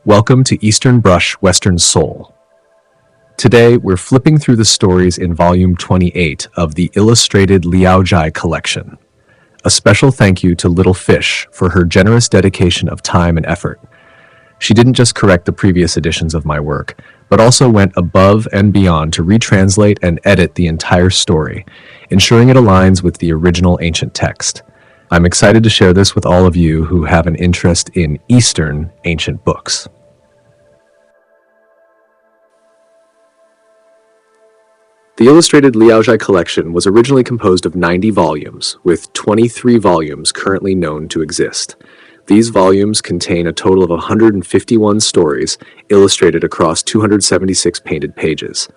Welcome to Eastern Brush, Western Soul. Today, we're flipping through the stories in Volume 28 of the illustrated Liaozhai collection. A special thank you to Little Fish for her generous dedication of time and effort. She didn't just correct the previous editions of my work, but also went above and beyond to retranslate and edit the entire story, ensuring it aligns with the original ancient text. I'm excited to share this with all of you who have an interest in Eastern ancient books. The illustrated Liaozhai collection was originally composed of 90 volumes, with 23 volumes currently known to exist. These volumes contain a total of 151 stories illustrated across 276 painted pages.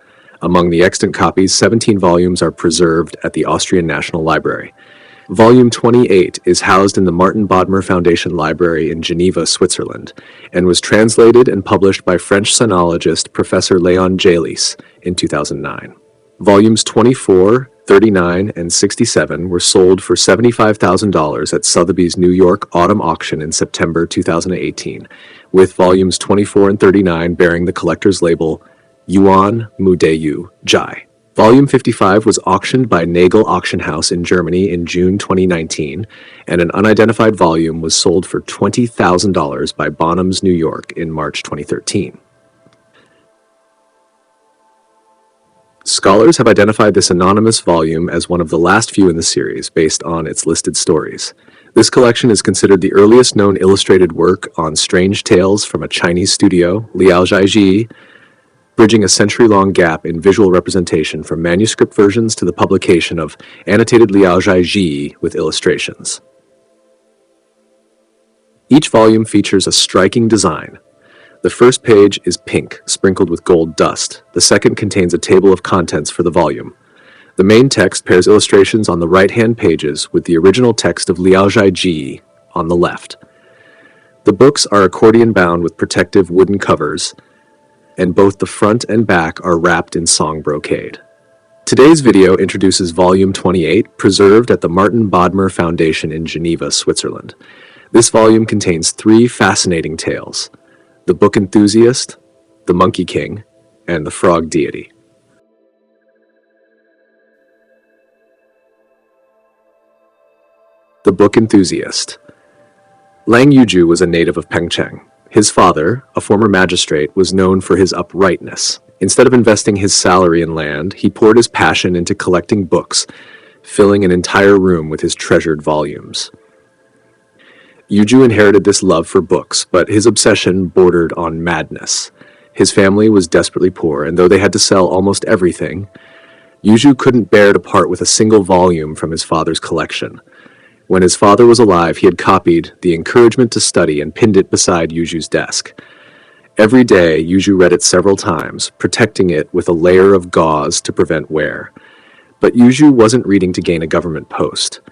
Among the extant copies, 17 volumes are preserved at the Austrian National Library. Volume 28 is housed in the Martin Bodmer Foundation Library in Geneva, Switzerland, and was translated and published by French sinologist Professor Liaozhai in 2009. Volumes 24, 39, and 67 were sold for $75,000 at Sotheby's New York Autumn Auction in September 2018, with volumes 24 and 39 bearing the collector's label Yuan Mudeyu Jai. Volume 55 was auctioned by Nagel Auction House in Germany in June 2019, and an unidentified volume was sold for $20,000 by Bonhams, New York in March 2013. Scholars have identified this anonymous volume as one of the last few in the series based on its listed stories. This collection is considered the earliest known illustrated work on strange tales from a Chinese studio, Liaozhai, bridging a century-long gap in visual representation from manuscript versions to the publication of annotated Liaozhai with illustrations. Each volume features a striking design. The first page is pink, sprinkled with gold dust. The second contains a table of contents for the volume. The main text pairs illustrations on the right-hand pages with the original text of Liaozhai on the left. The books are accordion-bound with protective wooden covers, and both the front and back are wrapped in song brocade. Today's video introduces Volume 28, preserved at the Martin Bodmer Foundation in Geneva, Switzerland. This volume contains 3 fascinating tales: the Book Enthusiast, the Monkey King, and the Frog Deity. The Book Enthusiast. Lang Yuju was a native of Pengcheng. His father, a former magistrate, was known for his uprightness. Instead of investing his salary in land, he poured his passion into collecting books, filling an entire room with his treasured volumes. Yuju inherited this love for books, but his obsession bordered on madness. His family was desperately poor, and though they had to sell almost everything, Yuju couldn't bear to part with a single volume from his father's collection. When his father was alive, he had copied The Encouragement to Study and pinned it beside Yuju's desk. Every day, Yuju read it several times, protecting it with a layer of gauze to prevent wear. But Yuju wasn't reading to gain a government post.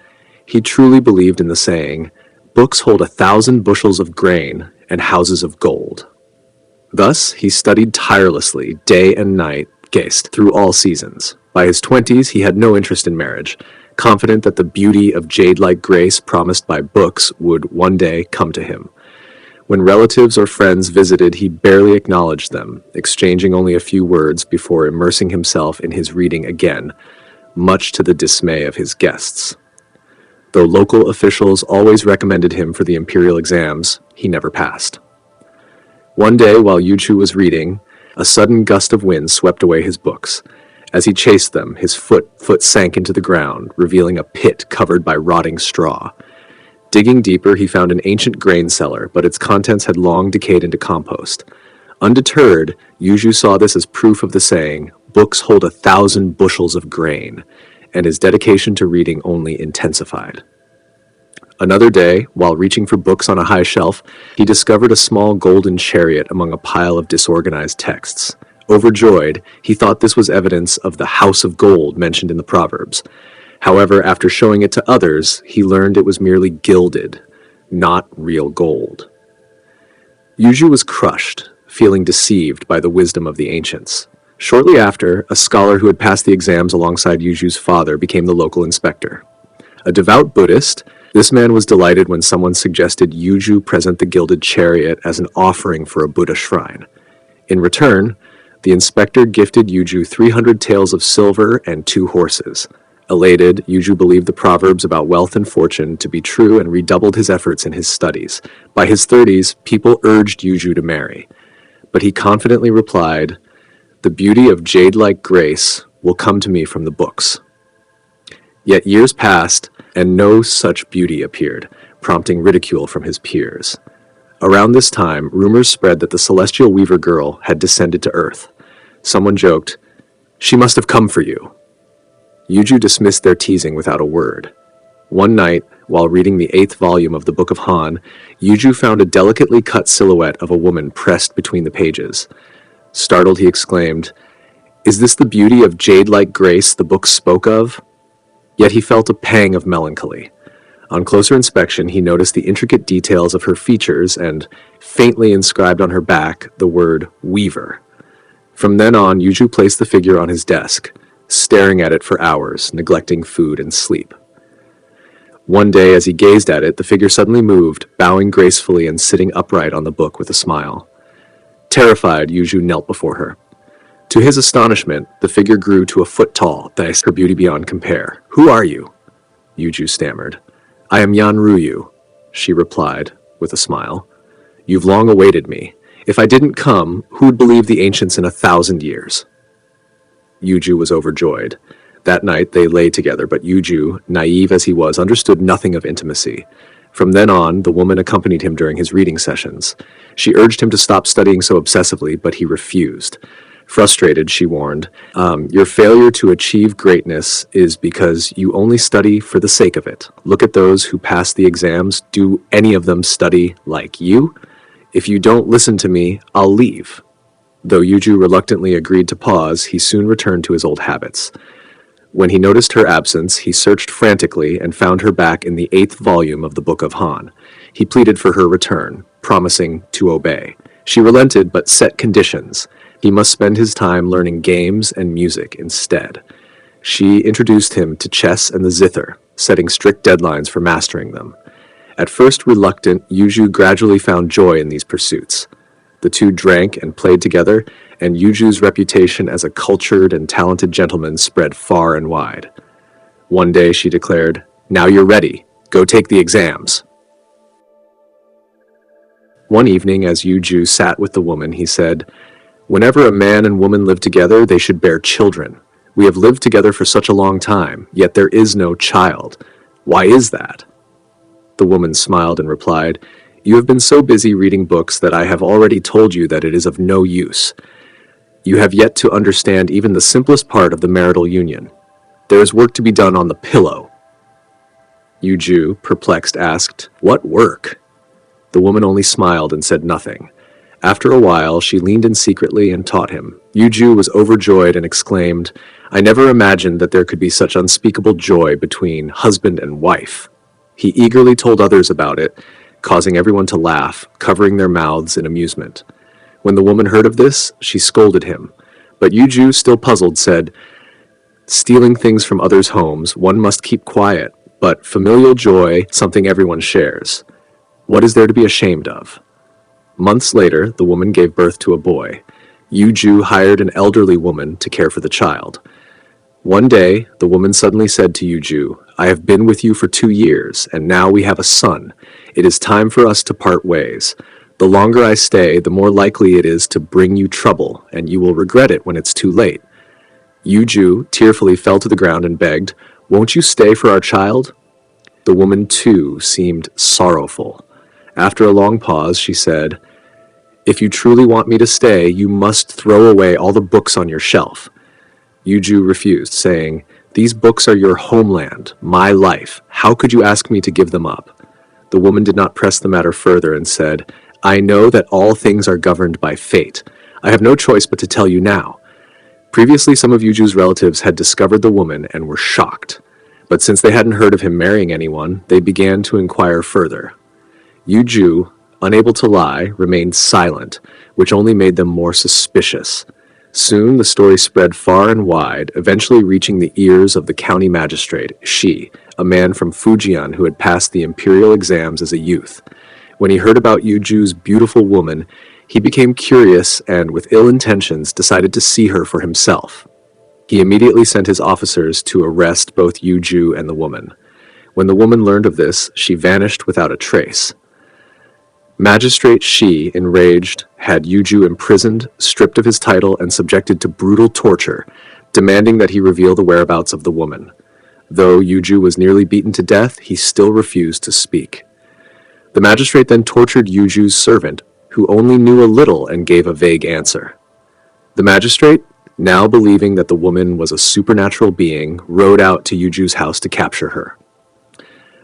He truly believed in the saying, "Books hold 1,000 bushels of grain and houses of gold." Thus, he studied tirelessly, day and night, through all seasons. By his 20s, he had no interest in marriage, confident that the beauty of jade-like grace promised by books would one day come to him. When relatives or friends visited, he barely acknowledged them, exchanging only a few words before immersing himself in his reading again, much to the dismay of his guests. Though local officials always recommended him for the imperial exams, he never passed. One day, while Yuju was reading, a sudden gust of wind swept away his books. As he chased them, his foot sank into the ground, revealing a pit covered by rotting straw. Digging deeper, he found an ancient grain cellar, but its contents had long decayed into compost. Undeterred, Yuju saw this as proof of the saying, "Books hold 1,000 bushels of grain," and his dedication to reading only intensified. Another day, while reaching for books on a high shelf, he discovered a small golden chariot among a pile of disorganized texts. Overjoyed, he thought this was evidence of the house of gold mentioned in the Proverbs. However, after showing it to others, he learned it was merely gilded, not real gold. Yuju was crushed, feeling deceived by the wisdom of the ancients. Shortly after, a scholar who had passed the exams alongside Yuju's father became the local inspector. A devout Buddhist, this man was delighted when someone suggested Yuju present the gilded chariot as an offering for a Buddha shrine. In return, the inspector gifted Yuju 300 taels of silver and 2 horses. Elated, Yuju believed the proverbs about wealth and fortune to be true and redoubled his efforts in his studies. By his 30s, people urged Yuju to marry, but he confidently replied, "The beauty of jade-like grace will come to me from the books." Yet years passed, and no such beauty appeared, prompting ridicule from his peers. Around this time, rumors spread that the celestial weaver girl had descended to Earth. Someone joked, "She must have come for you." Yuju dismissed their teasing without a word. One night, while reading the 8th volume of the Book of Han, Yuju found a delicately cut silhouette of a woman pressed between the pages. Startled, he exclaimed, "Is this the beauty of jade-like grace the book spoke of?" Yet he felt a pang of melancholy. On closer inspection, he noticed the intricate details of her features and, faintly inscribed on her back, the word Weaver. From then on, Yuju placed the figure on his desk, staring at it for hours, neglecting food and sleep. One day, as he gazed at it, the figure suddenly moved, bowing gracefully and sitting upright on the book with a smile. Terrified, Yuju knelt before her. To his astonishment, the figure grew to a foot tall, her beauty beyond compare. "Who are you?" Yuju stammered. "I am Yan Ruyu," she replied, with a smile. "You've long awaited me. If I didn't come, who would believe the ancients in 1,000 years?" Yuju was overjoyed. That night they lay together, but Yuju, naive as he was, understood nothing of intimacy. From then on, the woman accompanied him during his reading sessions. She urged him to stop studying so obsessively, but he refused. Frustrated, she warned, "Your failure to achieve greatness is because you only study for the sake of it. Look at those who pass the exams. Do any of them study like you? If you don't listen to me, I'll leave." Though Yuju reluctantly agreed to pause, he soon returned to his old habits. When he noticed her absence, he searched frantically and found her back in the 8th volume of the Book of Han. He pleaded for her return, promising to obey. She relented, but set conditions. He must spend his time learning games and music instead. She introduced him to chess and the zither, setting strict deadlines for mastering them. At first reluctant, Yuju gradually found joy in these pursuits. The two drank and played together, and Yuju's reputation as a cultured and talented gentleman spread far and wide. One day she declared, "Now you're ready. Go take the exams." One evening, as Yuju sat with the woman, he said, "Whenever a man and woman live together, they should bear children. We have lived together for such a long time, yet there is no child. Why is that?" The woman smiled and replied, "You have been so busy reading books that I have already told you that it is of no use. You have yet to understand even the simplest part of the marital union. There is work to be done on the pillow." Yuju, perplexed, asked, "What work?" The woman only smiled and said nothing. After a while, she leaned in secretly and taught him. Yuju was overjoyed and exclaimed, "I never imagined that there could be such unspeakable joy between husband and wife." He eagerly told others about it, causing everyone to laugh, covering their mouths in amusement. When the woman heard of this, she scolded him. But Yuju, still puzzled, said, "Stealing things from others' homes, one must keep quiet, but familial joy, something everyone shares. What is there to be ashamed of?" Months later, the woman gave birth to a boy. Yuju hired an elderly woman to care for the child. One day, the woman suddenly said to Yuju, "I have been with you for 2 years, and now we have a son. It is time for us to part ways. The longer I stay, the more likely it is to bring you trouble, and you will regret it when it's too late." Yuju tearfully fell to the ground and begged, "Won't you stay for our child?" The woman, too, seemed sorrowful. After a long pause, she said, "If you truly want me to stay, you must throw away all the books on your shelf." Yuju refused, saying, "These books are your homeland, my life. How could you ask me to give them up?" The woman did not press the matter further and said, "I know that all things are governed by fate. I have no choice but to tell you now." Previously, some of Yuju's relatives had discovered the woman and were shocked. But since they hadn't heard of him marrying anyone, they began to inquire further. Yuju, unable to lie, remained silent, which only made them more suspicious. Soon the story spread far and wide, eventually reaching the ears of the county magistrate, Zhiyi, a man from Fujian who had passed the imperial exams as a youth. When he heard about Yuju's beautiful woman, he became curious and, with ill intentions, decided to see her for himself. He immediately sent his officers to arrest both Yuju and the woman. When the woman learned of this, she vanished without a trace. Magistrate Zhiyi, enraged, had Yuju imprisoned, stripped of his title, and subjected to brutal torture, demanding that he reveal the whereabouts of the woman. Though Yuju was nearly beaten to death, he still refused to speak. The magistrate then tortured Yuju's servant, who only knew a little and gave a vague answer. The magistrate, now believing that the woman was a supernatural being, rode out to Yuju's house to capture her.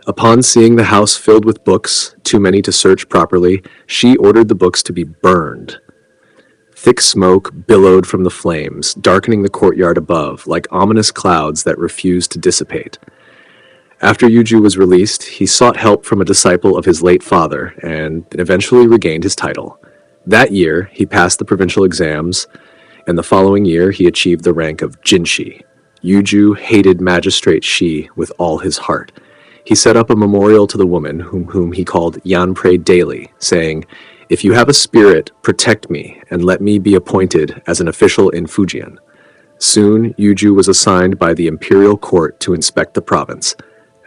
Upon seeing the house filled with books, too many to search properly, she ordered the books to be burned. Thick smoke billowed from the flames, darkening the courtyard above, like ominous clouds that refused to dissipate. After Yuju was released, he sought help from a disciple of his late father, and eventually regained his title. That year, he passed the provincial exams, and the following year he achieved the rank of Jinshi. Yuju hated Magistrate Zhiyi with all his heart. He set up a memorial to the woman, whom he called Yanpre daily, saying, "If you have a spirit, protect me, and let me be appointed as an official in Fujian." Soon, Yuju was assigned by the imperial court to inspect the province.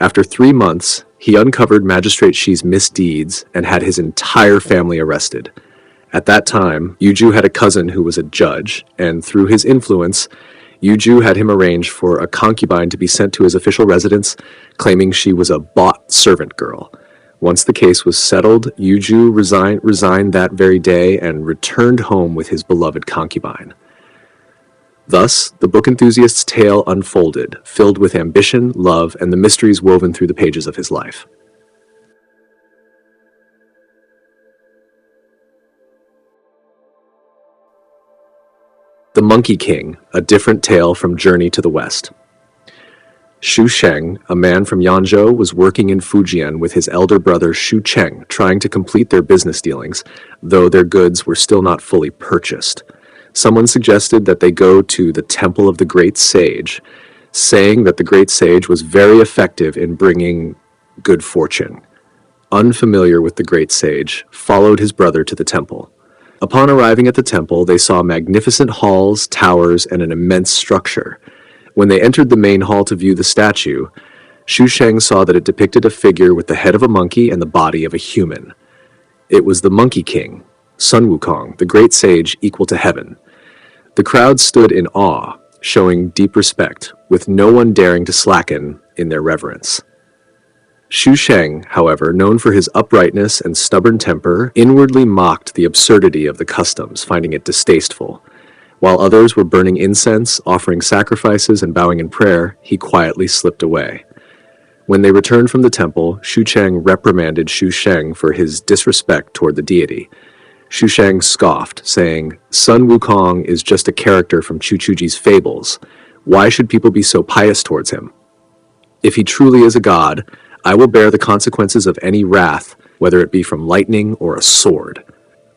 After 3 months, he uncovered Magistrate Zhiyi's misdeeds and had his entire family arrested. At that time, Yuju had a cousin who was a judge, and through his influence, Yuju had him arrange for a concubine to be sent to his official residence, claiming she was a bought servant girl. Once the case was settled, Yuju resigned that very day and returned home with his beloved concubine. Thus, the book enthusiast's tale unfolded, filled with ambition, love, and the mysteries woven through the pages of his life. The Monkey King, a different tale from Journey to the West. Xu Sheng, a man from Yanzhou, was working in Fujian with his elder brother Xu Cheng, trying to complete their business dealings, though their goods were still not fully purchased. Someone suggested that they go to the Temple of the Great Sage, saying that the Great Sage was very effective in bringing good fortune. Unfamiliar with the Great Sage, followed his brother to the temple. Upon arriving at the temple, they saw magnificent halls, towers, and an immense structure. When they entered the main hall to view the statue, Xu Sheng saw that it depicted a figure with the head of a monkey and the body of a human. It was the Monkey King, Sun Wukong, the great sage equal to heaven. The crowd stood in awe, showing deep respect, with no one daring to slacken in their reverence. Xu Sheng, however, known for his uprightness and stubborn temper, inwardly mocked the absurdity of the customs, finding it distasteful. While others were burning incense, offering sacrifices, and bowing in prayer, he quietly slipped away. When they returned from the temple, Xu Cheng reprimanded Xu Sheng for his disrespect toward the deity. Xu Sheng scoffed, saying, "Sun Wukong is just a character from Chu Chuji's fables. Why should people be so pious towards him? If he truly is a god, I will bear the consequences of any wrath, whether it be from lightning or a sword."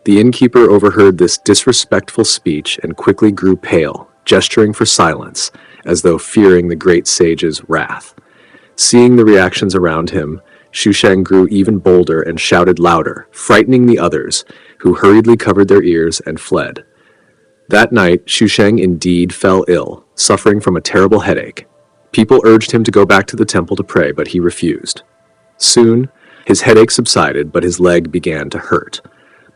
The innkeeper overheard this disrespectful speech and quickly grew pale, gesturing for silence, as though fearing the great sage's wrath. Seeing the reactions around him, Xu Sheng grew even bolder and shouted louder, frightening the others, who hurriedly covered their ears and fled. That night, Xu Sheng indeed fell ill, suffering from a terrible headache. People urged him to go back to the temple to pray, but he refused. Soon, his headache subsided, but his leg began to hurt.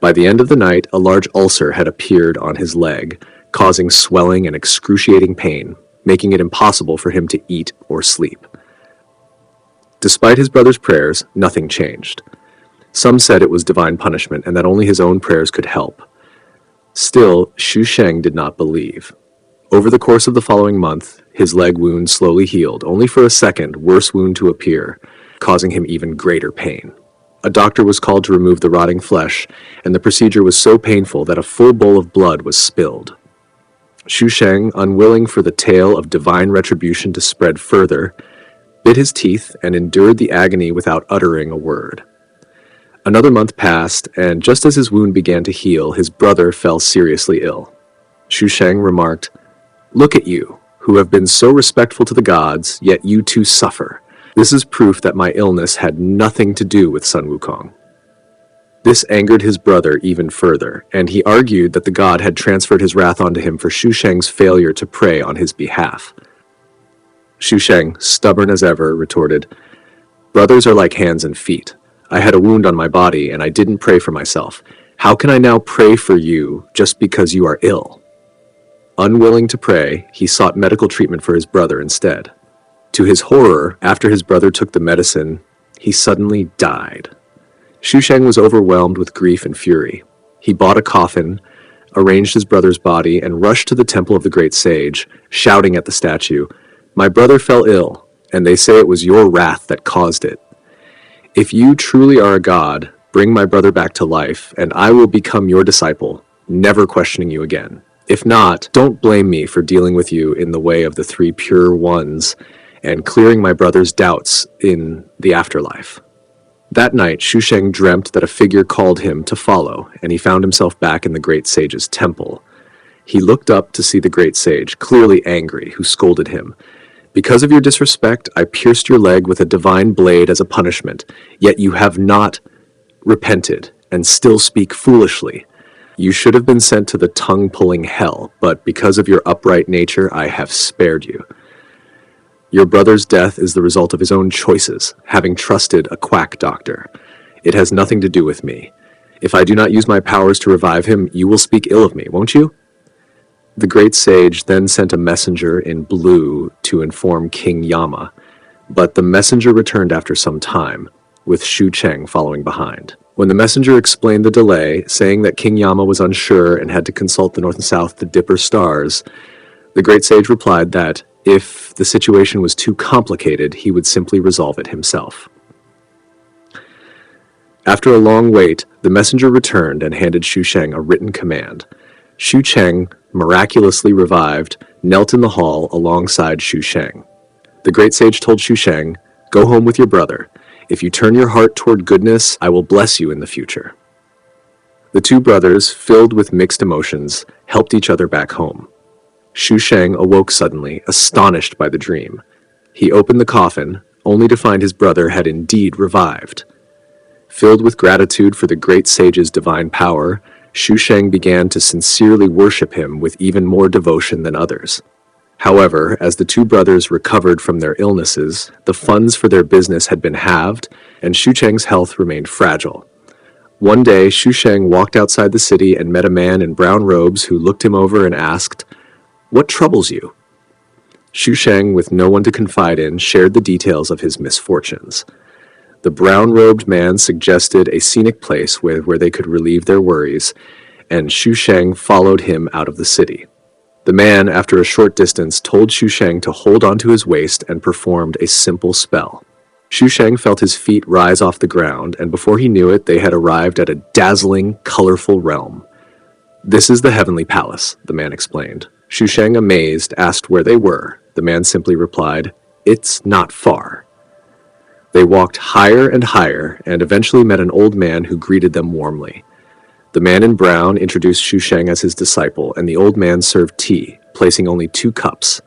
By the end of the night, a large ulcer had appeared on his leg, causing swelling and excruciating pain, making it impossible for him to eat or sleep. Despite his brother's prayers, nothing changed. Some said it was divine punishment and that only his own prayers could help. Still, Xu Sheng did not believe. Over the course of the following month, his leg wound slowly healed, only for a second worse wound to appear, causing him even greater pain. A doctor was called to remove the rotting flesh, and the procedure was so painful that a full bowl of blood was spilled. Xu Sheng, unwilling for the tale of divine retribution to spread further, bit his teeth and endured the agony without uttering a word. Another month passed, and just as his wound began to heal, his brother fell seriously ill. Shu Sheng remarked, "Look at you, who have been so respectful to the gods, yet you too suffer. This is proof that my illness had nothing to do with Sun Wukong." This angered his brother even further, and he argued that the god had transferred his wrath onto him for Shu Sheng's failure to pray on his behalf. Shu Sheng, stubborn as ever, retorted, "Brothers are like hands and feet. I had a wound on my body, and I didn't pray for myself. How can I now pray for you just because you are ill?" Unwilling to pray, he sought medical treatment for his brother instead. To his horror, after his brother took the medicine, he suddenly died. Shu Sheng was overwhelmed with grief and fury. He bought a coffin, arranged his brother's body, and rushed to the temple of the great sage, shouting at the statue, "My brother fell ill, and they say it was your wrath that caused it. If you truly are a god, bring my brother back to life, and I will become your disciple, never questioning you again. If not, don't blame me for dealing with you in the way of the three pure ones and clearing my brother's doubts in the afterlife." That night, Shu Sheng dreamt that a figure called him to follow, and he found himself back in the great sage's temple. He looked up to see the great sage, clearly angry, who scolded him. "Because of your disrespect, I pierced your leg with a divine blade as a punishment, yet you have not repented and still speak foolishly. You should have been sent to the tongue-pulling hell, but because of your upright nature, I have spared you. Your brother's death is the result of his own choices, having trusted a quack doctor. It has nothing to do with me. If I do not use my powers to revive him, you will speak ill of me, won't you?" The great sage then sent a messenger in blue to inform King Yama, but the messenger returned after some time, with Shu Sheng following behind. When the messenger explained the delay, saying that King Yama was unsure and had to consult the north and south, the Dipper stars, the great sage replied that if the situation was too complicated, he would simply resolve it himself. After a long wait, the messenger returned and handed Shu Sheng a written command. Shu Sheng, miraculously revived, knelt in the hall alongside Shu Sheng. The great sage told Shu Sheng, "Go home with your brother. If you turn your heart toward goodness, I will bless you in the future." The two brothers, filled with mixed emotions, helped each other back home. Shu Sheng awoke suddenly, astonished by the dream. He opened the coffin, only to find his brother had indeed revived. Filled with gratitude for the great sage's divine power, Shu Sheng began to sincerely worship him with even more devotion than others. However, as the two brothers recovered from their illnesses, the funds for their business had been halved, and Shu Sheng's health remained fragile. One day, Shu Sheng walked outside the city and met a man in brown robes who looked him over and asked, "What troubles you?" Shu Sheng, with no one to confide in, shared the details of his misfortunes. The brown-robed man suggested a scenic place where they could relieve their worries, and Shu Sheng followed him out of the city. The man, after a short distance, told Shu Sheng to hold onto his waist and performed a simple spell. Shu Sheng felt his feet rise off the ground, and before he knew it, they had arrived at a dazzling, colorful realm. "This is the heavenly palace," the man explained. Shu Sheng, amazed, asked where they were. The man simply replied, "It's not far." They walked higher and higher, and eventually met an old man who greeted them warmly. The man in brown introduced Shu Sheng as his disciple, and the old man served tea, placing only 2 cups.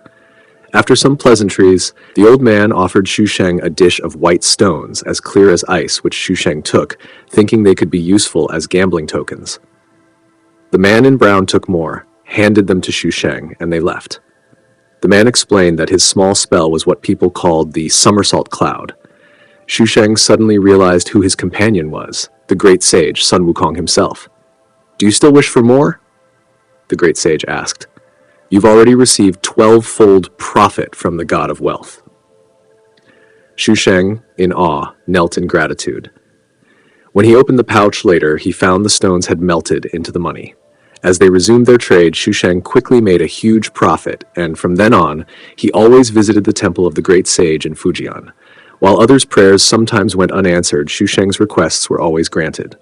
After some pleasantries, the old man offered Shu Sheng a dish of white stones, as clear as ice, which Shu Sheng took, thinking they could be useful as gambling tokens. The man in brown took more, handed them to Shu Sheng, and they left. The man explained that his small spell was what people called the somersault cloud. Shu Sheng suddenly realized who his companion was, the great sage Sun Wukong himself. "Do you still wish for more?" the great sage asked. "You've already received 12-fold profit from the god of wealth." Shu Sheng, in awe, knelt in gratitude. When he opened the pouch later, he found the stones had melted into the money. As they resumed their trade, Shu Sheng quickly made a huge profit, and from then on, he always visited the temple of the great sage in Fujian. While others' prayers sometimes went unanswered, Shu Sheng's requests were always granted.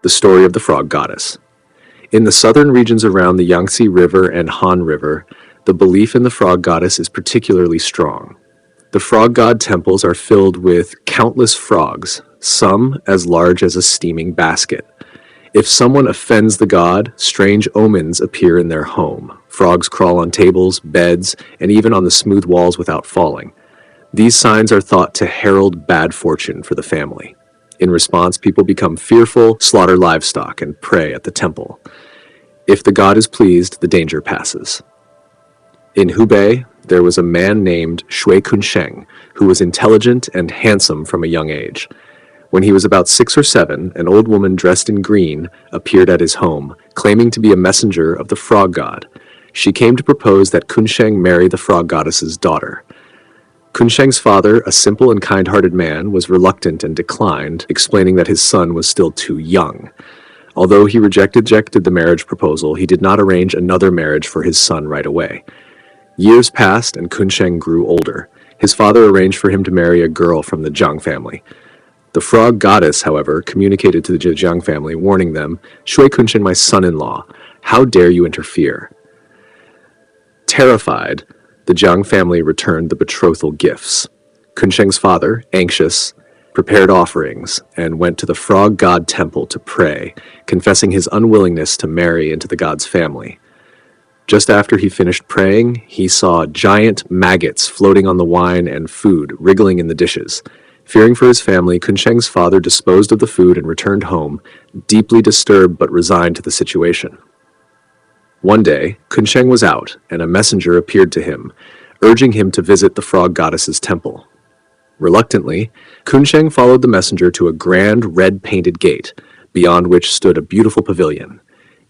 The story of the Frog Goddess. In the southern regions around the Yangtze River and Han River, the belief in the Frog Goddess is particularly strong. The frog god temples are filled with countless frogs, some as large as a steaming basket. If someone offends the god, strange omens appear in their home. Frogs crawl on tables, beds, and even on the smooth walls without falling. These signs are thought to herald bad fortune for the family. In response, people become fearful, slaughter livestock, and pray at the temple. If the god is pleased, the danger passes. In Hubei, there was a man named Shui Kunsheng, who was intelligent and handsome from a young age. When he was about 6 or 7, an old woman dressed in green appeared at his home, claiming to be a messenger of the frog god. She came to propose that Kunsheng marry the frog goddess's daughter. Kunsheng's father, a simple and kind-hearted man, was reluctant and declined, explaining that his son was still too young. Although he rejected the marriage proposal, he did not arrange another marriage for his son right away. Years passed and Kunsheng grew older. His father arranged for him to marry a girl from the Jiang family. The frog goddess, however, communicated to the Jiang family, warning them, "Shui Kunsheng, my son-in-law, how dare you interfere?" Terrified, the Jiang family returned the betrothal gifts. Kunsheng's father, anxious, prepared offerings and went to the frog god temple to pray, confessing his unwillingness to marry into the god's family. Just after he finished praying, he saw giant maggots floating on the wine and food, wriggling in the dishes. Fearing for his family, Kunsheng's father disposed of the food and returned home, deeply disturbed but resigned to the situation. One day, Kunsheng was out, and a messenger appeared to him, urging him to visit the frog goddess's temple. Reluctantly, Kunsheng followed the messenger to a grand red-painted gate, beyond which stood a beautiful pavilion.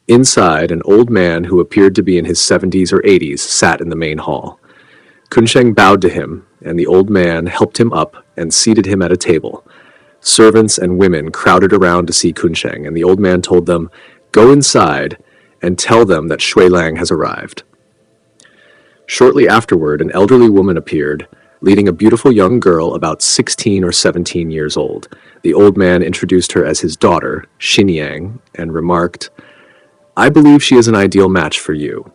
Inside, an old man who appeared to be in his 70s or 80s sat in the main hall. Kunsheng bowed to him, and the old man helped him up and seated him at a table. Servants and women crowded around to see Kunsheng, and the old man told them, "Go inside and tell them that Shui Lang has arrived." Shortly afterward, an elderly woman appeared, leading a beautiful young girl about 16 or 17 years old. The old man introduced her as his daughter, Xinyang, and remarked, "I believe she is an ideal match for you.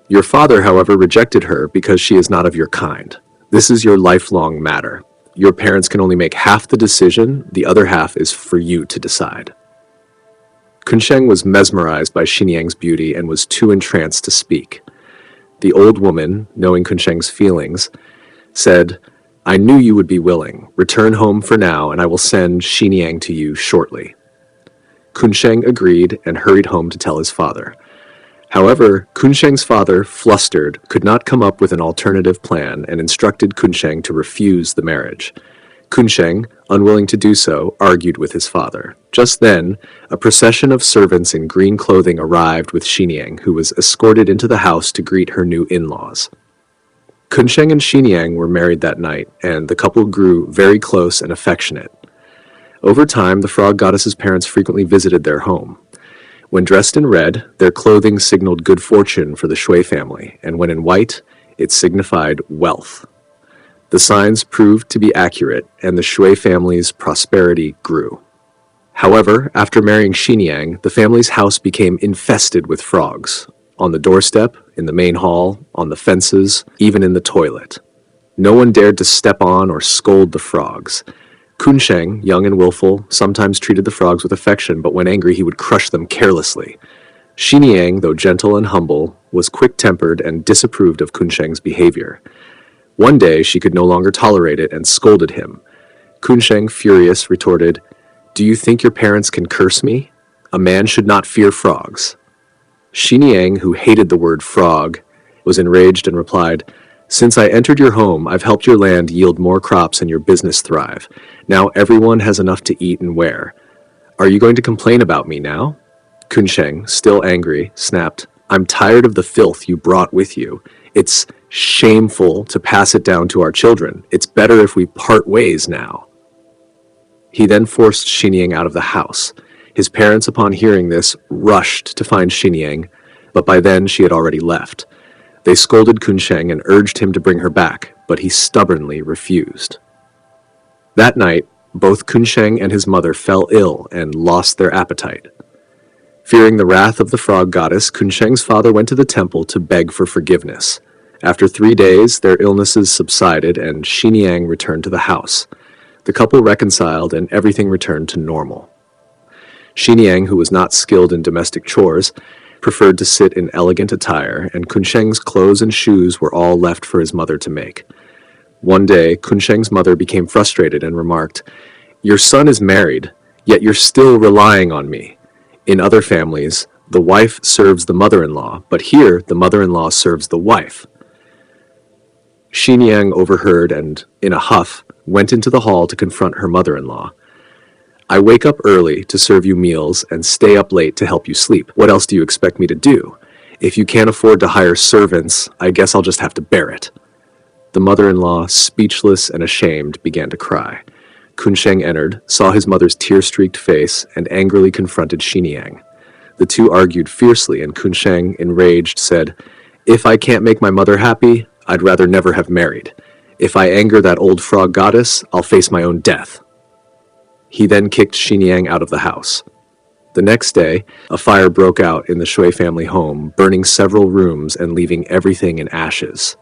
Your father, however, rejected her because she is not of your kind. This is your lifelong matter. Your parents can only make half the decision, the other half is for you to decide." Kunsheng was mesmerized by Xinyang's beauty and was too entranced to speak. The old woman, knowing Kunsheng's feelings, said, "I knew you would be willing. Return home for now, and I will send Xinyang to you shortly." Kunsheng agreed and hurried home to tell his father. However, Kunsheng's father, flustered, could not come up with an alternative plan and instructed Kunsheng to refuse the marriage. Kunsheng, unwilling to do so, argued with his father. Just then, a procession of servants in green clothing arrived with Xinyang, who was escorted into the house to greet her new in-laws. Kunsheng and Xinyang were married that night, and the couple grew very close and affectionate. Over time, the frog goddess's parents frequently visited their home. When dressed in red, their clothing signaled good fortune for the Shui family, and when in white, it signified wealth. The signs proved to be accurate, and the Shui family's prosperity grew. However, after marrying Xinyang, the family's house became infested with frogs. On the doorstep, in the main hall, on the fences, even in the toilet. No one dared to step on or scold the frogs. Kunsheng, young and willful, sometimes treated the frogs with affection, but when angry he would crush them carelessly. Xinyang, though gentle and humble, was quick-tempered and disapproved of Kunsheng's behavior. One day she could no longer tolerate it and scolded him. Kunsheng, furious, retorted, "Do you think your parents can curse me? A man should not fear frogs." Xinyang, who hated the word frog, was enraged and replied, "Since I entered your home, I've helped your land yield more crops and your business thrive. Now everyone has enough to eat and wear. Are you going to complain about me now?" Kunsheng, still angry, snapped, "I'm tired of the filth you brought with you. It's shameful to pass it down to our children. It's better if we part ways now." He then forced Xinyang out of the house. His parents, upon hearing this, rushed to find Xinyang, but by then she had already left. They scolded Kunsheng and urged him to bring her back, but he stubbornly refused. That night, both Kunsheng and his mother fell ill and lost their appetite. Fearing the wrath of the frog goddess, Kunsheng's father went to the temple to beg for forgiveness. After 3 days, their illnesses subsided and Xiniang returned to the house. The couple reconciled and everything returned to normal. Xiniang, who was not skilled in domestic chores, preferred to sit in elegant attire, and Kunsheng's clothes and shoes were all left for his mother to make. One day, Kunsheng's mother became frustrated and remarked, "Your son is married, yet you're still relying on me. In other families, the wife serves the mother-in-law, but here the mother-in-law serves the wife." Xiniang overheard and, in a huff, went into the hall to confront her mother-in-law. "I wake up early to serve you meals and stay up late to help you sleep. What else do you expect me to do? If you can't afford to hire servants, I guess I'll just have to bear it." The mother-in-law, speechless and ashamed, began to cry. Kunsheng entered, saw his mother's tear-streaked face, and angrily confronted Xiniang. The two argued fiercely, and Kunsheng, enraged, said, "If I can't make my mother happy, I'd rather never have married. If I anger that old frog goddess, I'll face my own death." He then kicked Xiniang out of the house. The next day, a fire broke out in the Shui family home, burning several rooms and leaving everything in ashes.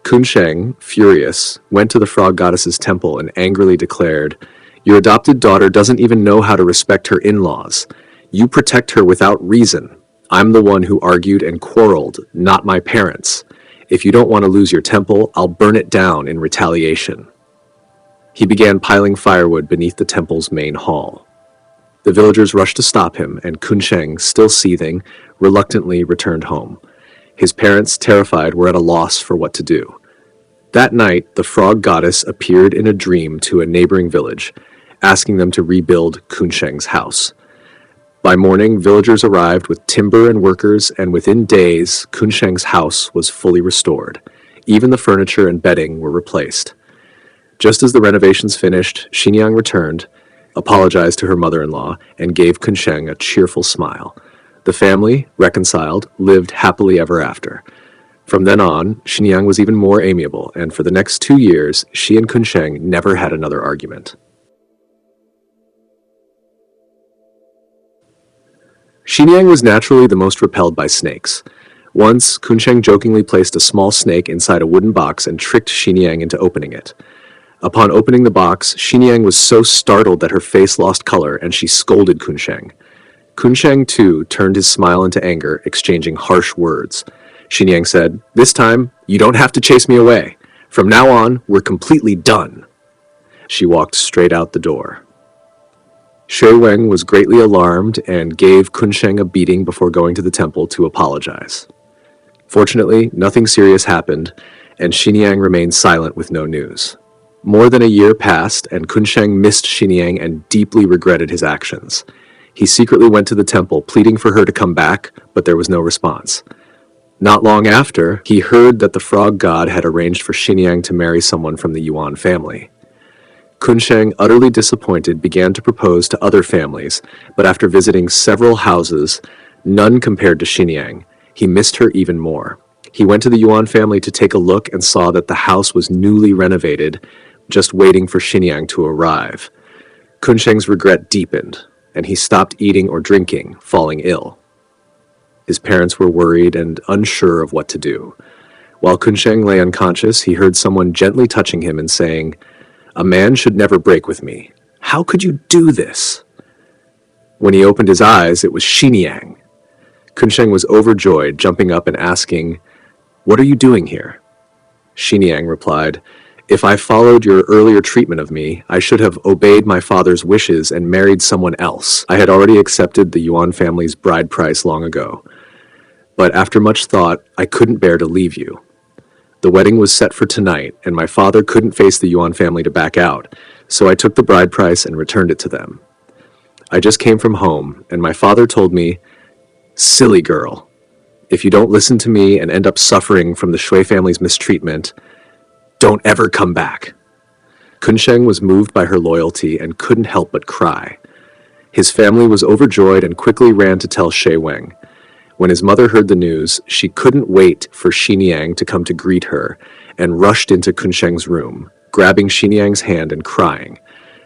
Kunsheng, furious, went to the frog goddess's temple and angrily declared, "Your adopted daughter doesn't even know how to respect her in-laws. You protect her without reason. I'm the one who argued and quarreled, not my parents. If you don't want to lose your temple, I'll burn it down in retaliation." He began piling firewood beneath the temple's main hall. The villagers rushed to stop him, and Kunsheng, still seething, reluctantly returned home. His parents, terrified, were at a loss for what to do. That night, the frog goddess appeared in a dream to a neighboring village, asking them to rebuild Kunsheng's house. By morning, villagers arrived with timber and workers, and within days, Kunsheng's house was fully restored. Even the furniture and bedding were replaced. Just as the renovations finished, Xiniang returned, apologized to her mother-in-law, and gave Kunsheng a cheerful smile. The family, reconciled, lived happily ever after. From then on, Xiniang was even more amiable, and for the next 2 years, she and Kunsheng never had another argument. Xiniang was naturally the most repelled by snakes. Once, Kunsheng jokingly placed a small snake inside a wooden box and tricked Xiniang into opening it. Upon opening the box, Xiniang was so startled that her face lost color, and she scolded Kunsheng. Kunsheng, too, turned his smile into anger, exchanging harsh words. Xiniang said, "This time, you don't have to chase me away. From now on, we're completely done." She walked straight out the door. Shui Weng was greatly alarmed and gave Kunsheng a beating before going to the temple to apologize. Fortunately, nothing serious happened, and Xiniang remained silent with no news. More than a year passed, and Kunsheng missed Xiniang and deeply regretted his actions. He secretly went to the temple, pleading for her to come back, but there was no response. Not long after, he heard that the frog god had arranged for Xiniang to marry someone from the Yuan family. Kunsheng, utterly disappointed, began to propose to other families, but after visiting several houses, none compared to Xiniang. He missed her even more. He went to the Yuan family to take a look and saw that the house was newly renovated, just waiting for Xiniang to arrive. Kunsheng's regret deepened, and he stopped eating or drinking, falling ill. His parents were worried and unsure of what to do. While Kunsheng lay unconscious, he heard someone gently touching him and saying, "A man should never break with me. How could you do this?" When he opened his eyes, it was Xiniang. Kunsheng was overjoyed, jumping up and asking, "What are you doing here?" Xiniang replied, "If I followed your earlier treatment of me, I should have obeyed my father's wishes and married someone else. I had already accepted the Yuan family's bride price long ago. But after much thought, I couldn't bear to leave you. The wedding was set for tonight, and my father couldn't face the Yuan family to back out, so I took the bride price and returned it to them. I just came from home, and my father told me, 'Silly girl, if you don't listen to me and end up suffering from the Shui family's mistreatment, don't ever come back.'" Kunsheng was moved by her loyalty and couldn't help but cry. His family was overjoyed and quickly ran to tell Shui Weng. When his mother heard the news, she couldn't wait for Xiniang to come to greet her and rushed into Kunsheng's room, grabbing Xiniang's hand and crying.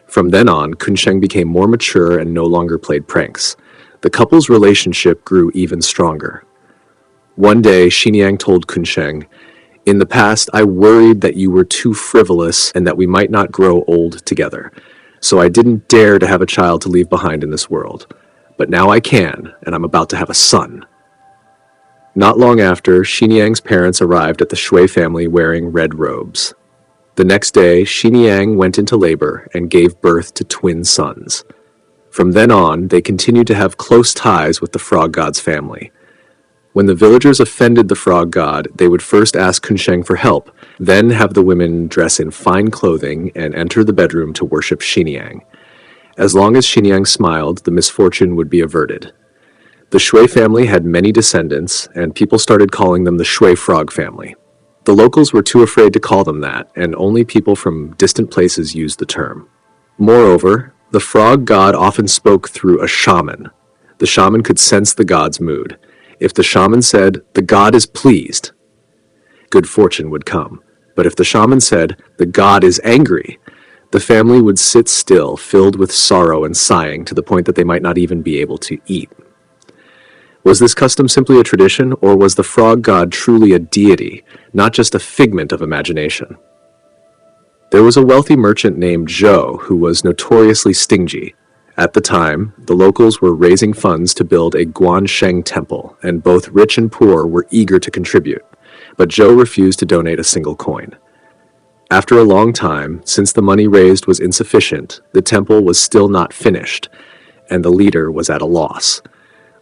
From then on, Kunsheng became more mature and no longer played pranks. The couple's relationship grew even stronger. One day, Xiniang told Kunsheng, In the past, I worried that you were too frivolous and that we might not grow old together. So I didn't dare to have a child to leave behind in this world. But now I can, and I'm about to have a son." Not long after, Xiniang's parents arrived at the Shui family wearing red robes. The next day, Xiniang went into labor and gave birth to twin sons. From then on, they continued to have close ties with the frog god's family. When the villagers offended the frog god, they would first ask Kunsheng for help, then have the women dress in fine clothing and enter the bedroom to worship Xiniang. As long as Xiniang smiled, the misfortune would be averted. The Shui family had many descendants, and people started calling them the Shui frog family. The locals were too afraid to call them that, and only people from distant places used the term. Moreover, the frog god often spoke through a shaman. The shaman could sense the god's mood. If the shaman said, "The god is pleased," good fortune would come. But if the shaman said, "The god is angry," the family would sit still, filled with sorrow and sighing, to the point that they might not even be able to eat. Was this custom simply a tradition, or was the frog god truly a deity, not just a figment of imagination? There was a wealthy merchant named Zhou who was notoriously stingy. At the time, the locals were raising funds to build a Guansheng temple, and both rich and poor were eager to contribute, but Zhou refused to donate a single coin. After a long time, since the money raised was insufficient, the temple was still not finished, and the leader was at a loss.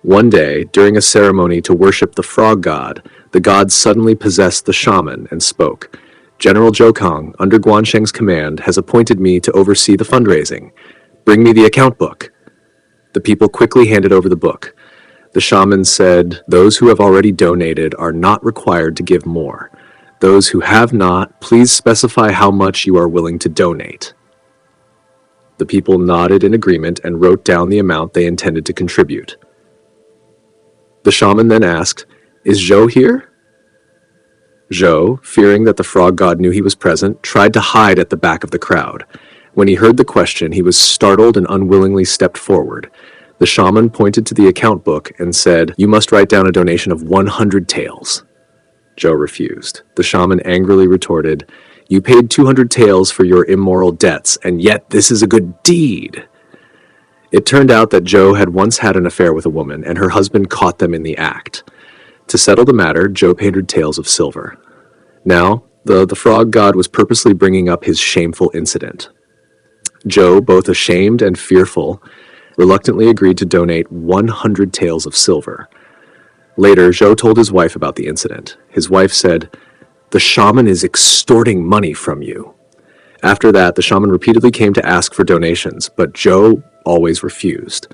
One day, during a ceremony to worship the frog god, the god suddenly possessed the shaman and spoke. "General Zhoukang, under Guansheng's command, has appointed me to oversee the fundraising. Bring me the account book." The people quickly handed over the book. The shaman said, "Those who have already donated are not required to give more. Those who have not, please specify how much you are willing to donate." The people nodded in agreement and wrote down the amount they intended to contribute. The shaman then asked, "Is Zhou here?" Zhou, fearing that the frog god knew he was present, tried to hide at the back of the crowd. When he heard the question, he was startled and unwillingly stepped forward. The shaman pointed to the account book and said, "You must write down a donation of 100 taels." Zhou refused. The shaman angrily retorted, "You paid 200 taels for your immoral debts, and yet this is a good deed." It turned out that Zhou had once had an affair with a woman, and her husband caught them in the act. To settle the matter, Zhou paid her taels of silver. Now, the frog god was purposely bringing up his shameful incident. Zhou, both ashamed and fearful, reluctantly agreed to donate 100 taels of silver. Later, Zhou told his wife about the incident. His wife said, "The shaman is extorting money from you." After that, the shaman repeatedly came to ask for donations, but Zhou always refused.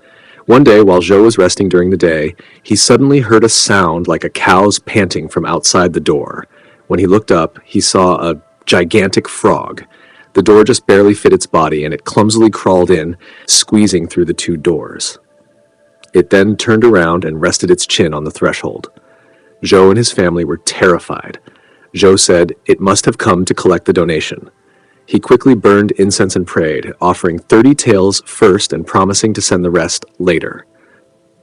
One day, while Zhou was resting during the day, he suddenly heard a sound like a cow's panting from outside the door. When he looked up, he saw a gigantic frog. The door just barely fit its body, and it clumsily crawled in, squeezing through the two doors. It then turned around and rested its chin on the threshold. Zhou and his family were terrified. Zhou said it must have come to collect the donation. He quickly burned incense and prayed, offering 30 taels first and promising to send the rest later.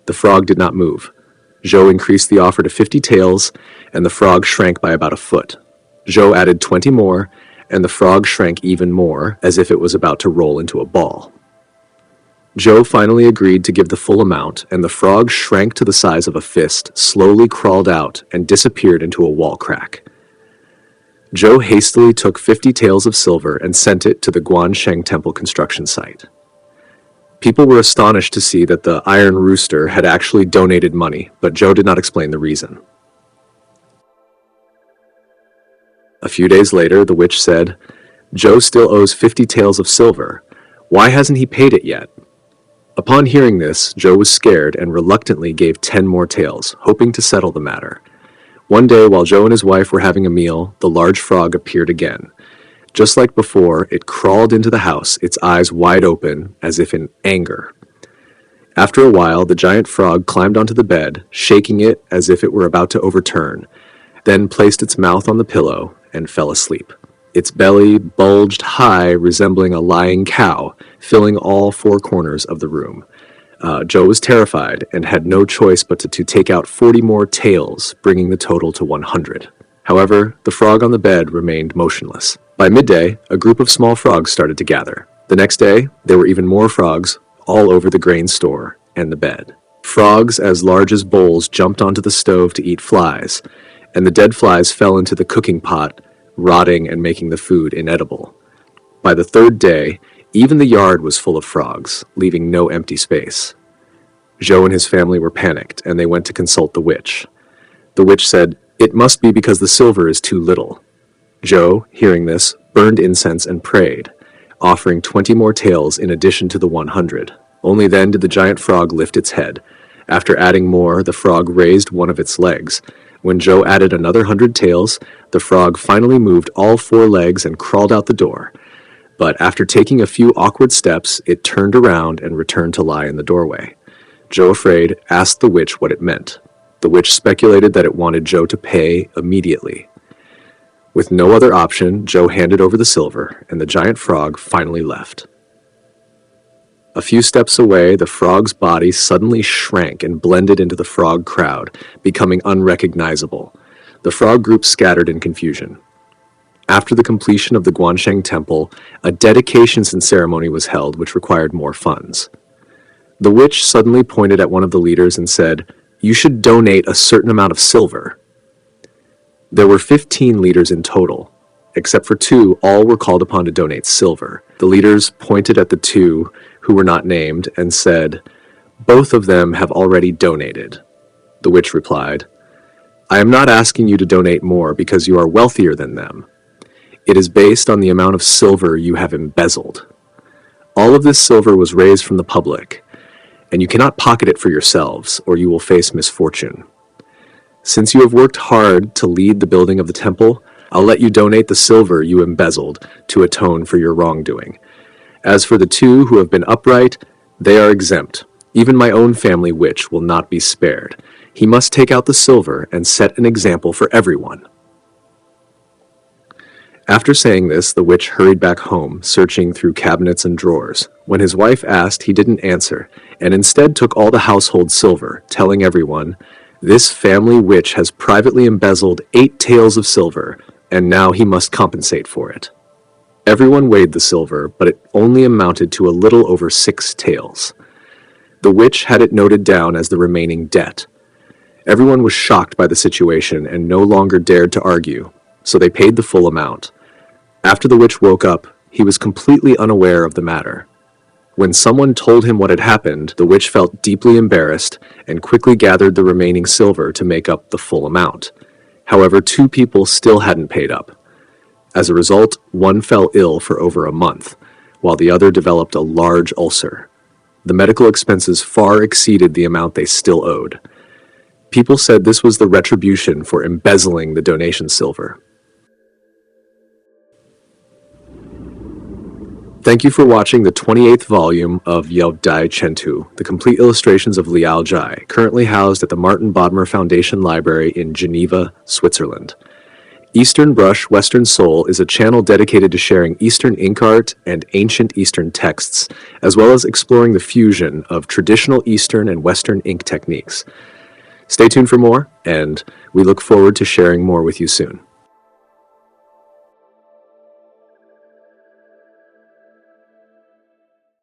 The frog did not move. Zhou increased the offer to 50 taels, and the frog shrank by about a foot. Zhou added 20 more, and the frog shrank even more, as if it was about to roll into a ball. Zhou finally agreed to give the full amount, and the frog shrank to the size of a fist, slowly crawled out, and disappeared into a wall crack. Zhou hastily took 50 taels of silver and sent it to the Guansheng temple construction site. People were astonished to see that the Iron Rooster had actually donated money, but Zhou did not explain the reason. A few days later, the witch said, "Zhou still owes 50 taels of silver. Why hasn't he paid it yet?" Upon hearing this, Zhou was scared and reluctantly gave 10 more taels, hoping to settle the matter. One day, while Zhou and his wife were having a meal, the large frog appeared again. Just like before, it crawled into the house, its eyes wide open, as if in anger. After a while, the giant frog climbed onto the bed, shaking it as if it were about to overturn, then placed its mouth on the pillow and fell asleep. Its belly bulged high, resembling a lying cow, filling all 4 corners of the room. Zhou was terrified and had no choice but to take out 40 more taels, bringing the total to 100. However, the frog on the bed remained motionless. By midday, a group of small frogs started to gather. The next day, there were even more frogs all over the grain store and the bed. Frogs as large as bowls jumped onto the stove to eat flies, and the dead flies fell into the cooking pot, rotting and making the food inedible. By the third day, even the yard was full of frogs, leaving no empty space. Zhou and his family were panicked, and they went to consult the witch. The witch said, "It must be because the silver is too little." Zhou, hearing this, burned incense and prayed, offering 20 more taels in addition to the 100. Only then did the giant frog lift its head. After adding more, the frog raised one of its legs. When Zhou added another 100 taels, the frog finally moved all 4 legs and crawled out the door. But after taking a few awkward steps, it turned around and returned to lie in the doorway. Zhou, afraid, asked the witch what it meant. The witch speculated that it wanted Zhou to pay immediately. With no other option, Zhou handed over the silver, and the giant frog finally left. A few steps away, the frog's body suddenly shrank and blended into the frog crowd, becoming unrecognizable. The frog group scattered in confusion. After the completion of the Guansheng Temple, a dedication ceremony was held which required more funds. The witch suddenly pointed at one of the leaders and said, "You should donate a certain amount of silver." There were 15 leaders in total. Except for 2, all were called upon to donate silver. The leaders pointed at the 2 who were not named and said, "Both of them have already donated." The witch replied, "I am not asking you to donate more because you are wealthier than them. It is based on the amount of silver you have embezzled. All of this silver was raised from the public, and you cannot pocket it for yourselves, or you will face misfortune. Since you have worked hard to lead the building of the temple, I'll let you donate the silver you embezzled to atone for your wrongdoing. As for the 2 who have been upright, they are exempt. Even my own family witch will not be spared. He must take out the silver and set an example for everyone." After saying this, the witch hurried back home, searching through cabinets and drawers. When his wife asked, he didn't answer, and instead took all the household silver, telling everyone, "This family witch has privately embezzled 8 taels of silver, and now he must compensate for it." Everyone weighed the silver, but it only amounted to a little over 6 taels. The witch had it noted down as the remaining debt. Everyone was shocked by the situation and no longer dared to argue, so they paid the full amount. After the witch woke up, he was completely unaware of the matter. When someone told him what had happened, the witch felt deeply embarrassed and quickly gathered the remaining silver to make up the full amount. However, 2 people still hadn't paid up. As a result, one fell ill for over a month, while the other developed a large ulcer. The medical expenses far exceeded the amount they still owed. People said this was the retribution for embezzling the donation silver. Thank you for watching the 28th volume of Liaozhai Chentu, the complete illustrations of Liaozhai, currently housed at the Martin Bodmer Foundation Library in Geneva, Switzerland. Eastern Brush, Western Soul is a channel dedicated to sharing Eastern ink art and ancient Eastern texts, as well as exploring the fusion of traditional Eastern and Western ink techniques. Stay tuned for more, and we look forward to sharing more with you soon.